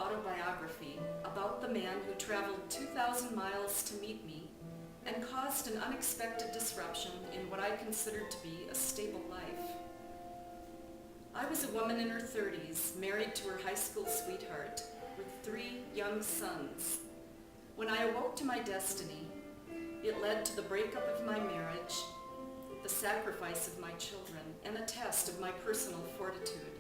autobiography about the man who traveled 2,000 miles to meet me and caused an unexpected disruption in what I considered to be a stable life. I was a woman in her 30s, married to her high school sweetheart, with 3 young sons. When I awoke to my destiny, it led to the breakup of my marriage, the sacrifice of my children, and a test of my personal fortitude.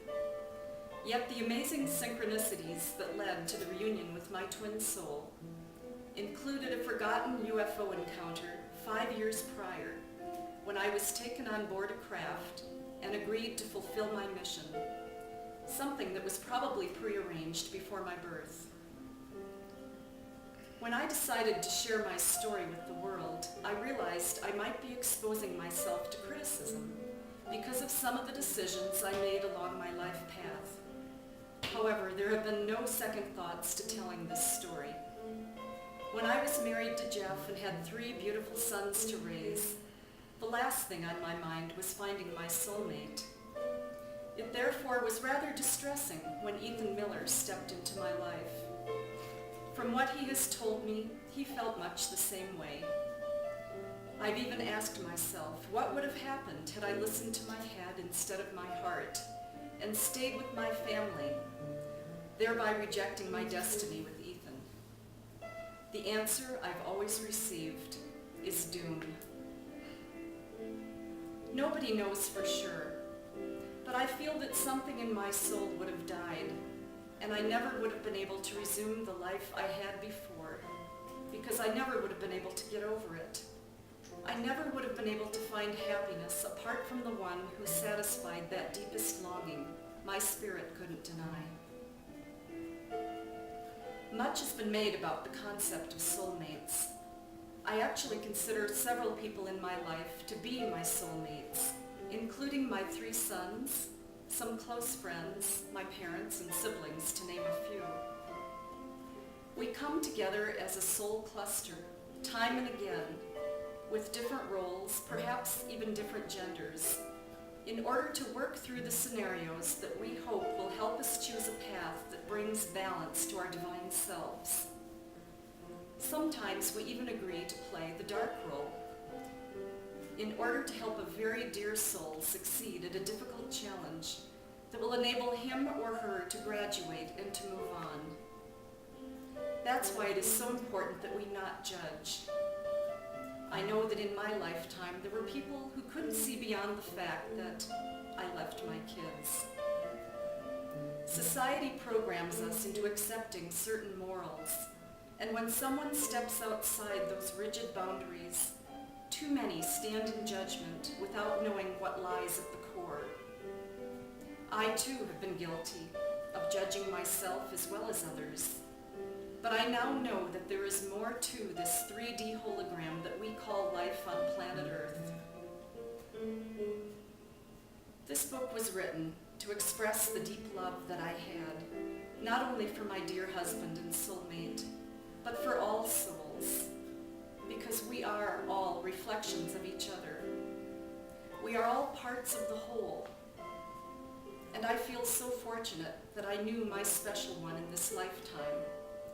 Yet the amazing synchronicities that led to the reunion with my twin soul included a forgotten UFO encounter 5 years prior, when I was taken on board a craft and agreed to fulfill my mission, something that was probably prearranged before my birth. When I decided to share my story with the world, I realized I might be exposing myself to criticism because of some of the decisions I made along my life path. However, there have been no second thoughts to telling this story. When I was married to Jeff and had 3 beautiful sons to raise, the last thing on my mind was finding my soulmate. It therefore was rather distressing when Ethan Miller stepped into my life. From what he has told me, he felt much the same way. I've even asked myself, what would have happened had I listened to my head instead of my heart and stayed with my family, thereby rejecting my destiny with Ethan? The answer I've always received is doom. Nobody knows for sure, but I feel that something in my soul would have died, and I never would have been able to resume the life I had before, because I never would have been able to get over it. I never would have been able to find happiness apart from the one who satisfied that deepest longing my spirit couldn't deny. Much has been made about the concept of soulmates. I actually consider several people in my life to be my soulmates, including my 3 sons, some close friends, my parents and siblings, to name a few. We come together as a soul cluster, time and again, with different roles, perhaps even different genders, in order to work through the scenarios that we hope will help us choose a path that brings balance to our divine selves. Sometimes we even agree to play the dark role in order to help a very dear soul succeed at a difficult challenge that will enable him or her to graduate and to move on. That's why it is so important that we not judge. I know that in my lifetime there were people who couldn't see beyond the fact that I left my kids. Society programs us into accepting certain morals, and when someone steps outside those rigid boundaries, too many stand in judgment without knowing what lies at the core. I too have been guilty of judging myself as well as others, but I now know that there is more to this 3D hologram that we call life on planet Earth. This book was written to express the deep love that I had, not only for my dear husband and soulmate, but for all souls, because we are all reflections of each other. We are all parts of the whole, and I feel so fortunate that I knew my special one in this lifetime,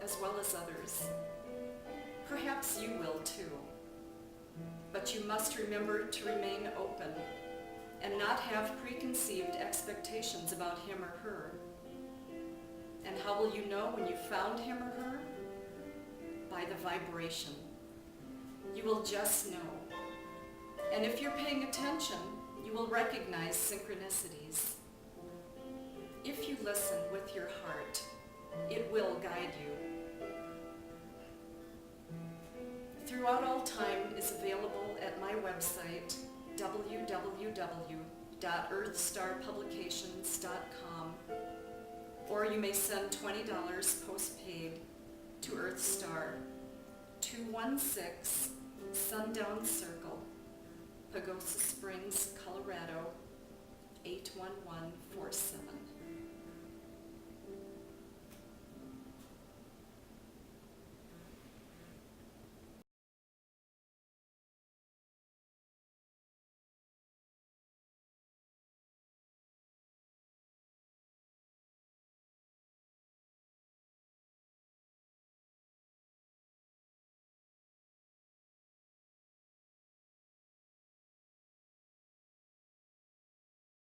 as well as others. Perhaps you will too, but you must remember to remain open and not have preconceived expectations about him or her. And how will you know when you found him or her? By the vibration. You will just know. And if you're paying attention, you will recognize synchronicities. If you listen with your heart, it will guide you. Throughout All Time is available at my website, www.earthstarpublications.com, or you may send $20 postpaid to Earthstar, 216 Sundown Circle, Pagosa Springs, Colorado, 81147.